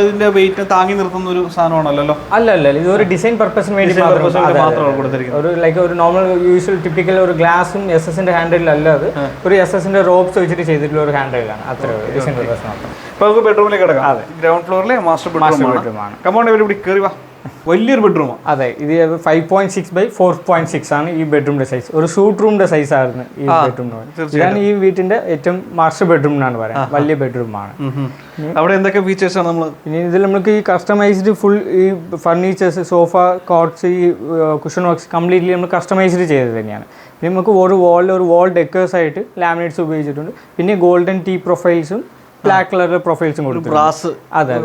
ഇതിന്റെ വെയിറ്റ് താങ്ങി നിർത്തുന്ന ഒരു സാധനമാണല്ലോ?
അല്ല, ഇത് ഒരു ഡിസൈൻ പർപ്പസിന് വേണ്ടി
മാത്രമാണ് കൊടുത്തിരിക്കുന്നത്.
ഒരു ലൈക്ക് ഒരു നോർമൽ യൂഷ്വൽ ടിപ്പിക്കൽ ഒരു ഗ്ലാസും SS-ന്റെ ഹാൻഡിൽ അല്ല, അത് ഒരു SS-ന്റെ റോപ്സ് വെച്ചിട്ട് ചെയ്തിട്ടുള്ള ഒരു ഹാൻഡിലാണ്. അത്ര ഡിസൈൻ പർപ്പസ് മാത്രം.
ഇപ്പൊ നമുക്ക് ബെഡ്റൂമിലേക്ക് കിടക്കാം. അതെ, ഗ്രൗണ്ട് ഫ്ലോറിലെ മാസ്റ്റർ ബെഡ്റൂമാണ്. കമോൺ, ഇവിടെ കയറി വാ. വലിയൊരു ബെഡ്റൂമാണ്.
അതെ, ഇത് 5.6 by 4.6 ആണ് ഈ ബെഡ്റൂമിന്റെ സൈസ്. ഒരു സൂട്ട് റൂമിന്റെ സൈസ് ആയിരുന്നു ഈ ബെഡ്റൂം. ഇതാണ് ഈ വീട്ടിന്റെ ഏറ്റവും മാസ്റ്റർ ബെഡ്റൂം എന്നാണ് പറയുന്നത്. വലിയ ബെഡ്റൂമാണ്.
അവിടെ എന്തൊക്കെ ഫീച്ചേഴ്സ് ആണ് നമ്മൾ?
പിന്നെ ഇതിൽ നമുക്ക് ഈ കസ്റ്റമൈസ്ഡ് ഫുൾ ഈ ഫർണിച്ചേഴ്സ്, സോഫ, കോട്ട്സ്, ഈ കുഷൻ വർക്ക്സ് കംപ്ലീറ്റ്ലി നമ്മൾ കസ്റ്റമൈസ്ഡ് ചെയ്തത് തന്നെയാണ്. പിന്നെ നമുക്ക് ഒരു വാൾ ഡെക്കേഴ്സ് ആയിട്ട് ലാമിനേറ്റ്സ് ഉപയോഗിച്ചിട്ടുണ്ട്. പിന്നെ ഗോൾഡൻ ടീ പ്രൊഫൈൽസും ബ്ലാക്ക് കളർ പ്രൊഫൈൽസും കൊടുത്തു. അതെ,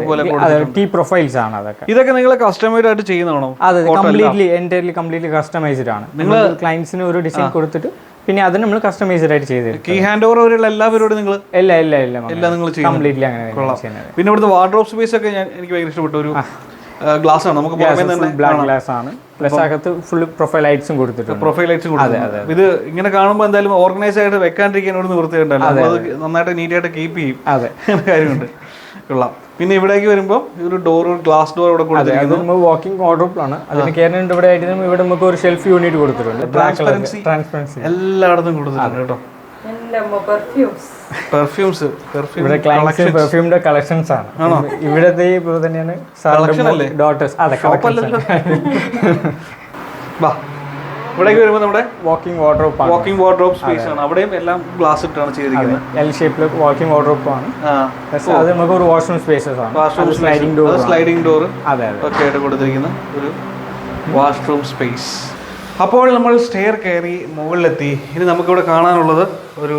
ടീ പ്രൊഫൈൽസ് ആണ് അതൊക്കെ.
ഇതൊക്കെ നിങ്ങൾ കസ്റ്റമൈസ്ഡ് ആയിട്ട് ചെയ്യുന്നതാണോ?
അതെ, കംപ്ലീറ്റ്ലി കസ്റ്റമൈസ്ഡ് ആണ്. നിങ്ങൾ ക്ലയൻസിന് ഒരു ഡിസൈൻ കൊടുത്തിട്ട് പിന്നെ അത് നമ്മൾ കസ്റ്റമൈസ്ഡ് ആയിട്ട് ചെയ്ത്
കീ ഹാൻഡ് ഓവർ വരെയുള്ള എല്ലാ പരിപാടിയും നിങ്ങൾ
എല്ലാം നിങ്ങൾ കംപ്ലീറ്റ്ലി അങ്ങനെ ചെയ്യുന്നത്.
പിന്നെ ഇവിടുത്തെ വാർഡ്രോബ് സ്പേസ് ഒക്കെ എനിക്ക് ഭയങ്കര ഇഷ്ടപ്പെട്ട ഒരു ഗ്ലാസ് ആണ്. നമുക്ക്
ബ്ലാക്ക് ഗ്ലാസ് ആണ്. പ്ലസ് അകത്ത് ഫുൾ പ്രൊഫൈൽ ലൈറ്റ്സും കൊടുത്തിട്ടുണ്ട്.
പ്രൊഫൈൽ ലൈറ്റ്സ് കൊടുത്തിട്ടുണ്ട്. ഇത് ഇങ്ങനെ കാണുമ്പോൾ എന്തായാലും ഓർഗനൈസ് ആയിട്ട് വെക്കാണ്ടിരിക്കാൻ ഒരു നിവൃത്തിയുണ്ടല്ലോ. അത് നന്നായിട്ട് നീറ്റായിട്ട് കീപ്പ് ചെയ്യും. അതെ, കാര്യമുണ്ട്. കൊള്ളാം. പിന്നെ ഇവിടേക്ക് വരുമ്പോൾ ഒരു ഡോർ, ഗ്ലാസ് ഡോർ ഇവിടെ കൊടുത്തിരിക്കുന്നു.
അത് നമുക്ക് വാക്കിംഗ് വാർഡ്രോബാണ്. അതിന് കയറുന്നുണ്ട്. ഇവിടെ ആയിട്ട് ഇവിടെ നമുക്ക് ഒരു ഷെൽഫ് യൂണിറ്റ് കൊടുത്തിട്ടുണ്ട്. ട്രാൻസ്പെറൻസി
എല്ലായിടത്തും കൊടുത്തിട്ടുണ്ട് കേട്ടോ. പെർഫ്യൂംസ്
ഇവിടെ ക്ലയൻസ് പെർഫ്യൂമിന്റെ കളക്ഷൻസ് ആണ്. ഇവിടത്തെ ഇപ്പോൾ തന്നെയാണ് ഡോട്ടേഴ്സ്. അതെ,
ഇവിടേക്ക് വരുമ്പോൾ നമ്മുടെ
വാക്കിംഗ് വാർഡ്രോബ്
സ്പേസ് ആണ്. അവിടെയും എല്ലാം ഗ്ലാസ് ഇട്ടാണ് ചെയ്തിരിക്കുന്നത്.
എൽ ഷേപ്പിൽ വാക്കിംഗ് വാർഡ്രോബ് ആണ്. അത് നമുക്ക് ഒരു വാഷ്റൂം സ്പേസസ് ആണ്.
സ്ലൈഡിംഗ് ഡോർ
അതെ
ഒക്കെ ആയിട്ട് കൊടുത്തിരിക്കുന്ന ഒരു വാഷ്റൂം സ്പേസ്. അപ്പോൾ നമ്മൾ സ്റ്റെയർ കയറി മുകളിലെത്തി. ഇനി നമുക്കിവിടെ കാണാനുള്ളത് ഒരു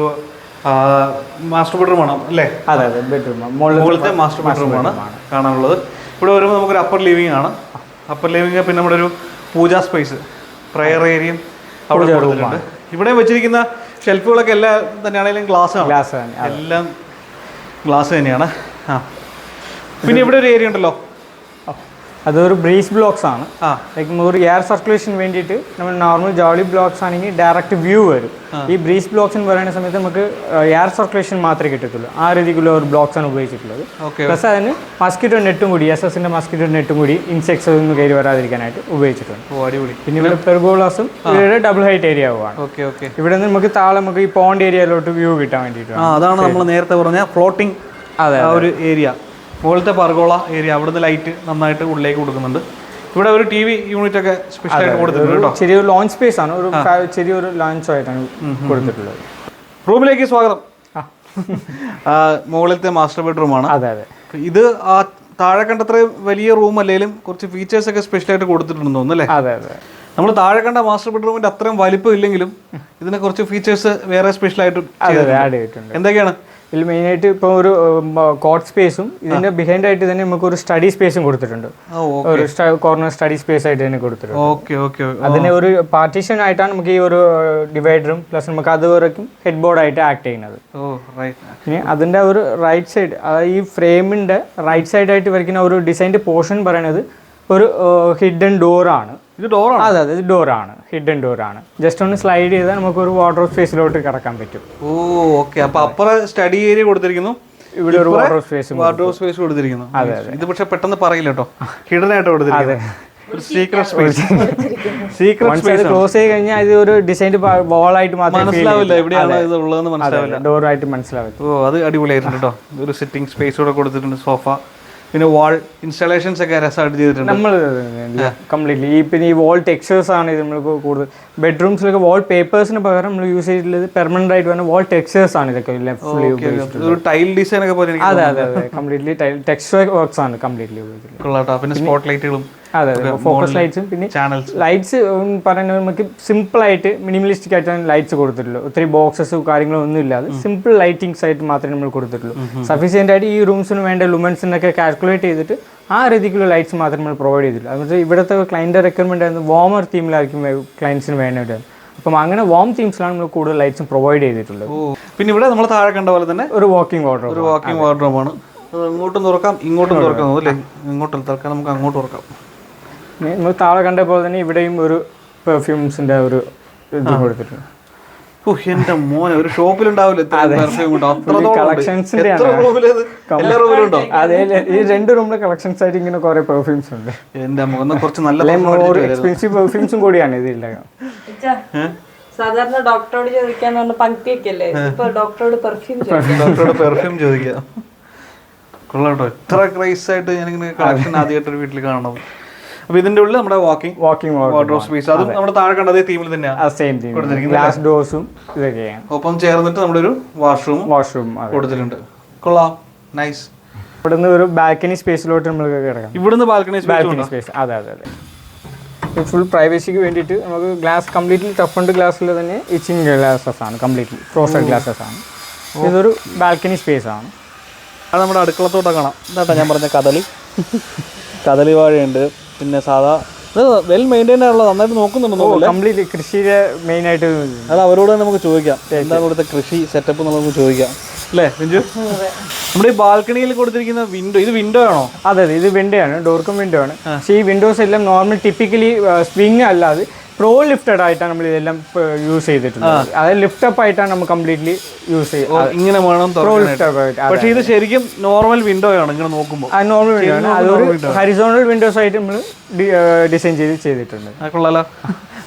മാസ്റ്റർ ബെഡ്റൂമാണ് അല്ലേ?
അതെ അതെ, ബെഡ്റൂം
മുകളിലത്തെ മാസ്റ്റർ ബെഡ്റൂമാണ് കാണാനുള്ളത്. ഇവിടെ വരുമ്പോൾ നമുക്കൊരു അപ്പർ ലിവിംഗ് ആണ്. അപ്പർ ലിവിംഗ് പിന്നെ നമ്മുടെ ഒരു പൂജാ സ്പേസ്, പ്രയർ ഏരിയയും അവിടെ കൊടുത്തിട്ടുണ്ട്. ഇവിടെ വെച്ചിരിക്കുന്ന ഷെൽഫുകളൊക്കെ എല്ലാം തന്നെയാണെങ്കിലും ഗ്ലാസ് ആണ്. എല്ലാം ഗ്ലാസ് തന്നെയാണ്. പിന്നെ ഇവിടെ ഒരു ഏരിയ ഉണ്ടല്ലോ,
അതൊരു ബ്രീസ് ബ്ലോക്സ് ആണ്. ലൈക്ക് ഒരു എയർ സർക്കുലേഷൻ വേണ്ടിയിട്ട് നമ്മൾ നോർമൽ ജോളി ബ്ലോക്സ് ആണെങ്കിൽ ഡയറക്റ്റ് വ്യൂ വരും. ഈ ബ്രീസ് ബ്ലോക്സ് എന്ന് പറയുന്ന സമയത്ത് നമുക്ക് എയർ സർക്കുലേഷൻ മാത്രമേ കിട്ടത്തുള്ളൂ. ആ രീതിക്കുള്ള ഒരു ബ്ലോക്സ് ആണ് ഉപയോഗിച്ചിട്ടുള്ളത്. പ്ലസ് അതിന് മസ്കിറ്റോ നെറ്റും കൂടി, SS-ന്റെ മസ്കിറ്റോ നെറ്റും കൂടി ഇൻസെക്ട്സ് ഒന്നും കയറി വരാതിരിക്കാനായിട്ട് ഉപയോഗിച്ചിട്ടുണ്ട്. പിന്നെ ഇവിടെ പെർഗോളാസും ഇവിടെ ഡബിൾ ഹൈറ്റ് ഏരിയ ആവുകയാണ്. ഇവിടെ നിന്ന് നമുക്ക് താഴെ നമുക്ക് ഈ പോണ്ട് ഏരിയയിലോട്ട് വ്യൂ കിട്ടാൻ വേണ്ടിയിട്ടാണ്.
അതാണ് നമ്മൾ നേരത്തെ പറഞ്ഞ ഫ്ലോട്ടിംഗ് ഒരു ഏരിയ, മുകളിലത്തെ പർഗോള ഏരിയ. അവിടുന്ന് ലൈറ്റ് നന്നായിട്ട് ഉള്ളിലേക്ക് കൊടുക്കുന്നുണ്ട്. ഇവിടെ ഒരു TV യൂണിറ്റ് ഒക്കെ സ്പെഷ്യലായിട്ട് കൊടുത്തിട്ടുണ്ട് കേട്ടോ.
ചെറിയൊരു ലോഞ്ച് സ്പേസ് ആണ്, ഒരു ചെറിയൊരു ലോഞ്ച് ആയിട്ടാണ് കൊടുത്തിട്ടുള്ളത്.
റൂമിലേക്ക് സ്വാഗതം. മുകളിലത്തെ മാസ്റ്റർ ബെഡ്റൂമാണ്.
അതെ അതെ,
ഇത് ആ താഴെ കണ്ടത്ര വലിയ റൂം അല്ലെങ്കിലും കുറച്ച് ഫീച്ചേഴ്സ് ഒക്കെ സ്പെഷ്യലായിട്ട് കൊടുത്തിട്ടുണ്ടെന്ന് തോന്നുന്നു അല്ലേ?
അതെ അതെ,
നമ്മൾ താഴെ കണ്ട മാസ്റ്റർ ബെഡ്റൂമിന്റെ അത്രയും വലിപ്പം ഇല്ലെങ്കിലും ഇതിനെ കുറച്ച് ഫീച്ചേഴ്സ് വേറെ സ്പെഷ്യലായിട്ട്
ആഡ് ചെയ്തിട്ടുണ്ട്.
എന്തൊക്കെയാണ്
ഇതിൽ മെയിനായിട്ട് ഇപ്പോൾ ഒരു കോട്ട് സ്പേസും ഇതിന്റെ ബിഹൈൻഡ് ആയിട്ട് തന്നെ നമുക്ക് ഒരു സ്റ്റഡി സ്പേസും കൊടുത്തിട്ടുണ്ട്. ഒരു കോർണർ സ്റ്റഡി സ്പേസ് ആയിട്ട് തന്നെ കൊടുത്തിട്ടുണ്ട്. അതിന് ഒരു പാർട്ടീഷൻ ആയിട്ടാണ് നമുക്ക് ഈ ഒരു ഡിവൈഡറും പ്ലസ് നമുക്ക് അതുവരെയും ഹെഡ് ബോർഡ് ആയിട്ട് ആക്ട് ചെയ്യുന്നത്. ഇനി അതിന്റെ ഒരു റൈറ്റ് സൈഡ്, ഈ ഫ്രെയിമിന്റെ റൈറ്റ് സൈഡ് ആയിട്ട് വരയ്ക്കുന്ന ഒരു ഡിസൈൻ്റെ പോർഷൻ പറയുന്നത് ഒരു ഹിഡൻ ഡോറാണ്.
ഇത് ഡോറാണ്?
അതെ അതെ, ഇത് ഡോറാണ്, ഹിഡൻ ഡോറാണ്. ജസ്റ്റ് ഒന്ന് സ്ലൈഡ് ചെയ്താൽ നമുക്ക് ഒരു വാർഡ്രോബ് സ്പേസിലോട്ട് കടക്കാൻ പറ്റും.
ഓക്കെ. അപ്പൊ അപ്പുറം സ്റ്റഡി ഏരിയ കൊടുത്തിരിക്കുന്നു,
ഇവിടെ ഒരു വാർഡ്രോബ് സ്പേസ്
കൊടുത്തിരിക്കുന്നു. അതെ, ഇത് പക്ഷെ പെട്ടെന്ന് പറയില്ല കേട്ടോ, ഹിഡൻ ആയിട്ട് കൊടുത്തിരിക്കുന്നത്. സീക്രട്ട് സ്പേസ്
ക്ലോസ് ചെയ്ത് കഴിഞ്ഞാൽ ഇത് ഒരു ഡിസൈൻ വാൾ ആയിട്ട് മാത്രമേ
മനസ്സിലാവില്ല എവിടെയാണ് ഇത് ഉള്ളതെന്ന് മനസ്സിലാവില്ല,
ഡോർ ആയിട്ട് മനസ്സിലാവില്ല.
അത് അടിപൊളിയായിട്ടുണ്ട് കേട്ടോ. ഒരു സിറ്റിംഗ് സ്പേസ് കൂടെ കൊടുത്തിട്ടുണ്ട്, സോഫ, പിന്നെ വാൾ ഇൻസ്റ്റാളേഷൻസ് ഒക്കെ രസമായിട്ട് ചെയ്തിട്ടുണ്ട്.
നമ്മൾ കംപ്ലീറ്റ്ലി പിന്നെ ഈ വാൾ ടെക്സ്ചേഴ്സ് ആണ് ഇത് നമ്മൾ കൂടുതൽ ബെഡ്റൂംസിലൊക്കെ വാൾ പേപ്പേഴ്സിന് പകരം നമ്മൾ യൂസ് ചെയ്തിട്ടുള്ളത് പെർമനന്റ് ആയിട്ട് വരുന്ന വാൾ ടെക്സ്ചേഴ്സ് ആണ്. ഇതൊക്കെ
ഒരു ടൈൽ ഡിസൈൻ ഒക്കെ പോലെ.
അതെ അതെ അതെ, കംപ്ലീറ്റ്ലി ടെക്സ്ചർ വർക്ക്സ് ആണ് കംപ്ലീറ്റ്ലി ഉപയോഗിച്ചിട്ടുള്ളത്.
പിന്നെ സ്പോട്ട് ലൈറ്റുകളും,
അതെ അതെ, ഫോക്കസ് ലൈറ്റ്സും പിന്നെ ലൈറ്റ്സ് പറയുന്നത് നമുക്ക് സിമ്പിൾ ആയിട്ട് മിനിമലിസ്റ്റിക് ആയിട്ടാണ് ലൈറ്റ്സ് കൊടുത്തിട്ടുള്ളൂ. ഒത്തിരി ബോക്സസ് കാര്യങ്ങളോ ഒന്നും ഇല്ലാതെ സിമ്പിൾ ലൈറ്റിംഗ്സ് ആയിട്ട് മാത്രമേ നമ്മൾ കൊടുത്തിട്ടുള്ളൂ. സഫീഷ്യൻ്റ് ആയിട്ട് ഈ റൂംസിന് വേണ്ട ലുമൻസിനൊക്കെ കാൽക്കുലേറ്റ് ചെയ്തിട്ട് ആ രീതിക്കുള്ള ലൈറ്റ്സ് മാത്രമേ നമ്മൾ പ്രൊവൈഡ് ചെയ്തിട്ടുള്ളൂ. അതുകൊണ്ട് ഇവിടുത്തെ ക്ലയൻറ്റ് റിക്വയർമെൻറ്റ് ആയിരുന്നു വാമർ തീമിലായിരിക്കും ക്ലയൻസിന് വേണ്ടത്. അപ്പം അങ്ങനെ വാം തീംസിലാണ് നമ്മൾ കൂടുതൽ ലൈറ്റ്സും പ്രൊവൈഡ് ചെയ്തിട്ടുള്ളത്.
പിന്നെ ഇവിടെ നമ്മൾ താഴെ കണ്ട പോലെ തന്നെ
ഒരു വാക്കിംഗ്
വാർഡ്രോബാണ്. അങ്ങോട്ടും തുറക്കാം ഇങ്ങോട്ടും തുറക്കാം അല്ലേ? ഇങ്ങോട്ടും തുറക്കാം, നമുക്ക് അങ്ങോട്ട് തുറക്കാം.
നമ്മൾ താഴെ കണ്ട പോലെ തന്നെ ഇവിടെയും ഒരു പെർഫ്യൂംസിന്റെ ഒരു ഇത് കൊടുത്തിട്ടുണ്ട്.
എന്റെ മോനെ, ഒരു ഷോപ്പിലുണ്ടാവില്ല
കളക്ഷൻസിന്റെ അതെ, ഈ 2 റൂമിലെ കളക്ഷൻസ് ആയിട്ട് ഇങ്ങനെ കുറെ പെർഫ്യൂംസ് ഉണ്ട്.
എന്റെ മോനെ കുറച്ച് നല്ല
എക്സ്പെൻസീവ് പെർഫ്യൂംസും കൂടിയാണ് ഇതില്ല.
സാധാരണ ഡോക്ടറോട് ചോദിക്കാന്ന് പറഞ്ഞ പങ്ക്തിയൊക്കെ അല്ലേ, ഇപ്പൊ ഡോക്ടറോട് പെർഫ്യൂം
ചോദിക്കാം. കൊള്ളാട്ടോ, ഇത്ര ക്രൈസ് ആയിട്ട് ഞാനിങ്ങനെ കളക്ഷൻ ആദ്യമായിട്ട് ഒരു വീട്ടിൽ കാണണം. അപ്പൊ ഇതിന്റെ ഉള്ളിൽ നമ്മുടെ വാക്കിംഗ് വാർഡ്രോബ് സ്പേസ്, അതും നമ്മുടെ താഴെ കണ്ട അതേ തീമിൽ തന്നെയാണ്
ഗ്ലാസ് ഡോർസും ഇതൊക്കെയാണ്.
ഒപ്പം ചേർന്നിട്ട് നമ്മുടെ ഒരു വാഷ്റൂം കൊടുത്തിട്ടുണ്ട്. കൊള്ളാം, നൈസ്.
ഇവിടുന്ന് ഒരു ബാൽക്കണി സ്പേസിലോട്ട് നമ്മൾ കിടക്കാം.
ഇവിടുന്ന് ബാൽക്കണി
സ്പേസ്, അതെ അതെ അതെ. ഫുൾ പ്രൈവസിക്ക് വേണ്ടിയിട്ട് നമുക്ക് ഗ്ലാസ് കംപ്ലീറ്റ്ലി ടഫണ്ട് ഗ്ലാസ്സിൽ തന്നെ ഇച്ചിങ് ഗ്ലാസസ് ആണ്, കംപ്ലീറ്റ്ലി ഫ്രോസ്റ്റഡ് ഗ്ലാസസ് ആണ്. ഇതൊരു ബാൽക്കണി സ്പേസ് ആണ്.
അത് നമ്മുടെ അടുക്കളത്തോട്ടം കാണാം. ഇതാട്ടോ ഞാൻ പറഞ്ഞ കദളി വാഴയുണ്ട്. പിന്നെ സാധാ വെൽ മെയിൻറ്റൈൻഡ് ആണല്ലോ, നന്നായിട്ട് നോക്കുന്നുണ്ടോ?
കംപ്ലീറ്റ് കൃഷിയുടെ മെയിൻ ആയിട്ട്
അത് അവരോട് തന്നെ നമുക്ക് ചോദിക്കാം, എന്താണ് ഇവിടുത്തെ കൃഷി സെറ്റപ്പ് എന്നുള്ളത് നമുക്ക് ചോദിക്കാം അല്ലേ ബിഞ്ചു? നമ്മുടെ ഈ ബാൽക്കണിയിൽ കൊടുത്തിരിക്കുന്ന വിൻഡോ, ഇത് വിൻഡോ ആണോ?
അതെ അതെ, ഇത് വിൻഡോ ആണ്, ഡോർക്കും വിൻഡോ ആണ്. പക്ഷേ ഈ വിൻഡോസ് എല്ലാം നോർമൽ ടിപ്പിക്കലി സ്വിങ് അല്ലാതെ പ്രോ ലിഫ്റ്റഡ് ആയിട്ടാണ് നമ്മൾ ഇതെല്ലാം യൂസ് ചെയ്തിട്ടുള്ളത്. അതായത് ലിഫ്റ്റ് അപ്പ് ആയിട്ടാണ് നമ്മൾ കംപ്ലീറ്റ്ലി യൂസ് ചെയ്യുന്നത്.
ഇങ്ങനെ വേണം
പ്രോ ലിഫ്റ്റ് അപ്പ് ആയിട്ട്.
പക്ഷേ ഇത് ശരിക്കും നോർമൽ വിൻഡോ ആണ് ഇങ്ങനെ നോക്കുമ്പോൾ.
ആ നോർമൽ വിൻഡോ ആണ്. അതൊരു ഹരിസോണൽ വിൻഡോസ് ആയിട്ട് നമ്മൾ ഡിസൈൻ ചെയ്തിട്ടുണ്ട്.
കൊള്ളാലോ.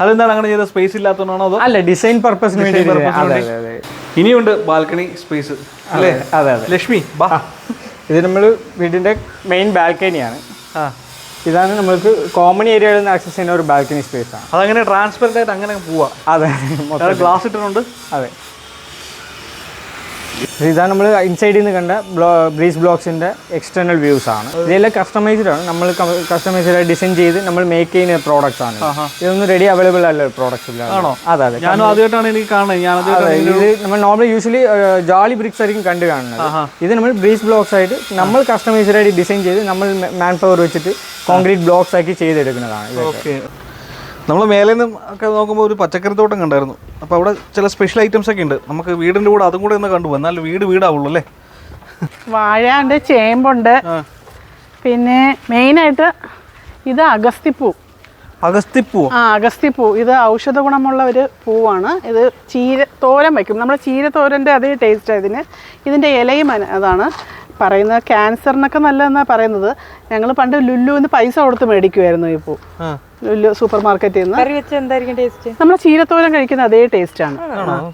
അതെന്താണ് അങ്ങനെ ചെയ്ത സ്പേസ് ഇല്ലാത്തതുകൊണ്ടാണോ അതോ?
അല്ല, ഡിസൈൻ പർപ്പസിന് വേണ്ടി. അതെ അതെ.
ഇനിയുണ്ട് ബാൽക്കണി സ്പേസ് അല്ലേ?
അതെ അതെ.
ലക്ഷ്മി ബാ.
ഇത് നമ്മൾ വീടിന്റെ മെയിൻ ബാൽക്കണിയാണ്.
ആ,
ഇതാണ് നമ്മൾക്ക് കോമൺ ഏരിയകളിൽ നിന്ന് ആക്സസ് ചെയ്യുന്ന ഒരു ബാൽക്കണി സ്പേസ് ആണ്.
അതങ്ങനെ ട്രാൻസ്പെറന്റ് ആയിട്ട് അങ്ങനെ പോവാ.
അതെ,
ഗ്ലാസ് ഇട്ടിട്ടുണ്ട്.
അതെ. ഇതാണ് നമ്മൾ ഇൻസൈഡിൽ നിന്ന് കണ്ട ബ്രീസ് ബ്ലോക്സിന്റെ എക്സ്റ്റേണൽ വ്യൂസ് ആണ്. ഇതെല്ലാം കസ്റ്റമൈസ്ഡ് ആണ്. നമ്മൾ കസ്റ്റമൈസ്ഡ് ഡിസൈൻ ചെയ്ത് നമ്മൾ മേക്ക് ചെയ്യുന്ന പ്രോഡക്ട്സ് ആണ്. ഇതൊന്നും റെഡി അവൈലബിൾ അല്ല പ്രോഡക്ട്സ്.
ആണോ?
അതെ അതെ.
ഞാനും ആദ്യമായിട്ടാണ് എനിക്ക് കാണുന്നത്.
ഇത് നമ്മൾ നോർമലി യൂഷ്വലി ജാളി ബ്രിക്സ് ആയിരിക്കും കണ്ടു കാണുന്നത്. ഇത് നമ്മൾ ബ്രീസ് ബ്ലോക്സ് ആയിട്ട് നമ്മൾ കസ്റ്റമൈസ്ഡ് ആയിട്ട് ഡിസൈൻ ചെയ്ത് നമ്മൾ മാൻ പവർ വെച്ചിട്ട് കോൺക്രീറ്റ് ബ്ലോക്സ് ആക്കി ചെയ്തെടുക്കുന്നതാണ്.
ഓക്കെ. നമ്മൾ മേലെ നിന്നും ഒക്കെ നോക്കുമ്പോൾ ഒരു പച്ചക്കറിത്തോട്ടം കണ്ടായിരുന്നു. അപ്പോൾ അവിടെ ചില സ്പെഷ്യൽ ഐറ്റംസ് ഒക്കെ ഉണ്ട്. നമുക്ക് വീടിൻ്റെ കൂടെ അതും കൂടെ ഒന്ന് കണ്ടുപോകാം. എന്നാൽ വീടാവുള്ളൂ അല്ലേ?
വാഴയുണ്ട്, ചേമ്പുണ്ട്, പിന്നെ മെയിനായിട്ട് ഇത് അഗസ്തിപ്പൂ.
അഗസ്തിപ്പൂ?
ആ, അഗസ്തിപ്പൂ. ഇത് ഔഷധ ഗുണമുള്ള ഒരു പൂവാണ്. ഇത് തോരൻ വയ്ക്കും. നമ്മുടെ ചീരത്തോരൻ്റെ അതേ ടേസ്റ്റ് ഇതിന്. ഇതിൻ്റെ ഇലയും അതാണ് പറയുന്നത്. ക്യാൻസറിനൊക്കെ നല്ലതെന്നാണ് പറയുന്നത്. ഞങ്ങൾ പണ്ട് ലുല്ലുവിന് പൈസ കൊടുത്ത് മേടിക്കുമായിരുന്നു ഈ പൂ. ലുല്ലു സൂപ്പർ മാർക്കറ്റിൽ നിന്ന്.
കറി വെച്ച് എന്തായിരിക്കും ടേസ്റ്റ്?
നമ്മൾ ചീരത്തോരൻ കഴിക്കുന്ന അതേ ടേസ്റ്റാണ്.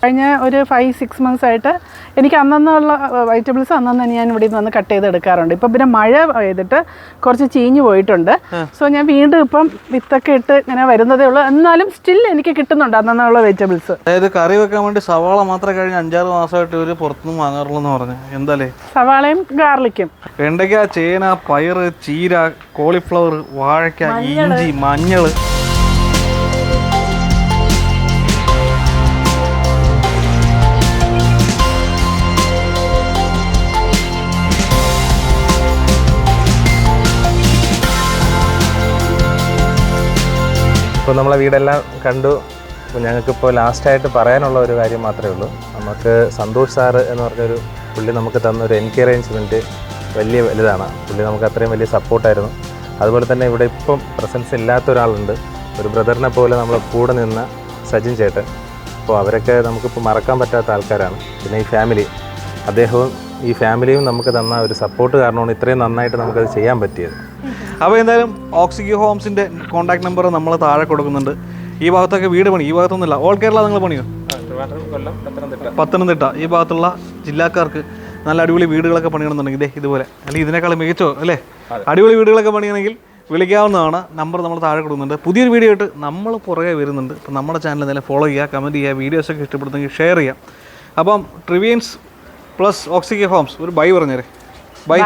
കഴിഞ്ഞ ഒരു 5-6 months ആയിട്ട് എനിക്ക് അന്നുള്ള വെജിറ്റബിൾസ് അന്നു ഞാൻ ഇവിടെ നിന്ന് വന്ന് കട്ട് ചെയ്ത് എടുക്കാറുണ്ട്. ഇപ്പം പിന്നെ മഴ പെയ്തിട്ട് കുറച്ച് ചീഞ്ഞു പോയിട്ടുണ്ട്. സോ ഞാൻ വീണ്ടും ഇപ്പം വിത്തൊക്കെ ഇട്ട് ഇങ്ങനെ വരുന്നതേ ഉള്ളൂ. എന്നാലും സ്റ്റിൽ എനിക്ക് കിട്ടുന്നുണ്ട് അന്നുള്ള വെജിറ്റബിൾസ്.
അതായത് കറി വെക്കാൻ വേണ്ടി സവാള മാത്രം കഴിഞ്ഞ 5-6 മാസമായിട്ട് ഒരു പുറത്തുനിന്ന് വാങ്ങാറുള്ളൂ എന്ന് പറഞ്ഞു. എന്താലേ?
സവാളയും ഗാർലിക്കും.
വെണ്ടയ്ക്ക, ചേന, പയറ്, ചീര, കോളിഫ്ലവർ, വാഴയ്ക്ക, ഇഞ്ചി, മഞ്ഞൾ.
ഇപ്പോൾ നമ്മളെ വീടെല്ലാം കണ്ടു. അപ്പോൾ ഞങ്ങൾക്കിപ്പോൾ ലാസ്റ്റായിട്ട് പറയാനുള്ള ഒരു കാര്യം മാത്രമേ ഉള്ളൂ. നമുക്ക് സന്തോഷ് സാറ് എന്ന് പറഞ്ഞൊരു പുള്ളി നമുക്ക് തന്നൊരു എൻകറേജ്മെൻറ്റ് വലിയ വലുതാണ്. പുള്ളി നമുക്ക് അത്രയും വലിയ സപ്പോർട്ടായിരുന്നു. അതുപോലെ തന്നെ ഇവിടെ ഇപ്പം പ്രസൻസ് ഇല്ലാത്ത ഒരാളുണ്ട്, ഒരു ബ്രദറിനെ പോലെ നമ്മളെ കൂടെ നിന്ന സജിൻ ചേട്ടൻ. അപ്പോൾ അവരൊക്കെ നമുക്കിപ്പോൾ മറക്കാൻ പറ്റാത്ത ആൾക്കാരാണ്. പിന്നെ ഈ ഫാമിലി, അദ്ദേഹവും ഈ ഫാമിലിയും നമുക്ക് തന്ന ഒരു സപ്പോർട്ട് കാരണമാണ് ഇത്രയും നന്നായിട്ട് നമുക്കത് ചെയ്യാൻ പറ്റിയത്.
അപ്പോൾ എന്തായാലും ഓക്സിഗി ഹോംസിൻ്റെ കോൺടാക്ട് നമ്പർ നമ്മൾ താഴെ കൊടുക്കുന്നുണ്ട്. ഈ ഭാഗത്തൊക്കെ വീട് പണി, ഈ ഭാഗത്തൊന്നുമില്ല, ഓൾ കേരള നിങ്ങൾ പണിയോ? പത്തനംതിട്ട ഈ ഭാഗത്തുള്ള ജില്ലക്കാർക്ക് നല്ല അടിപൊളി വീടുകളൊക്കെ പണിയണമെന്നുണ്ടെങ്കിൽ ഇതുപോലെ അല്ലെങ്കിൽ ഇതിനേക്കാൾ മികച്ചോ അല്ലേ അടിപൊളി വീടുകളൊക്കെ പണിയണമെങ്കിൽ വിളിക്കാവുന്നതാണ്. നമ്പർ നമ്മൾ താഴെ കൊടുക്കുന്നുണ്ട്. പുതിയൊരു വീഡിയോ ആയിട്ട് നമ്മൾ പുറകെ വരുന്നുണ്ട്. അപ്പോൾ നമ്മുടെ ചാനൽ എന്തായാലും ഫോളോ ചെയ്യുക, കമൻറ്റ് ചെയ്യുക, വീഡിയോസൊക്കെ ഇഷ്ടപ്പെടുന്നെങ്കിൽ ഷെയർ ചെയ്യാം. അപ്പം ട്രിവിയൻസ് പ്ലസ് ഓക്സിഗി ഹോംസ് ഒരു ബൈ പറഞ്ഞേരെ. ബൈ.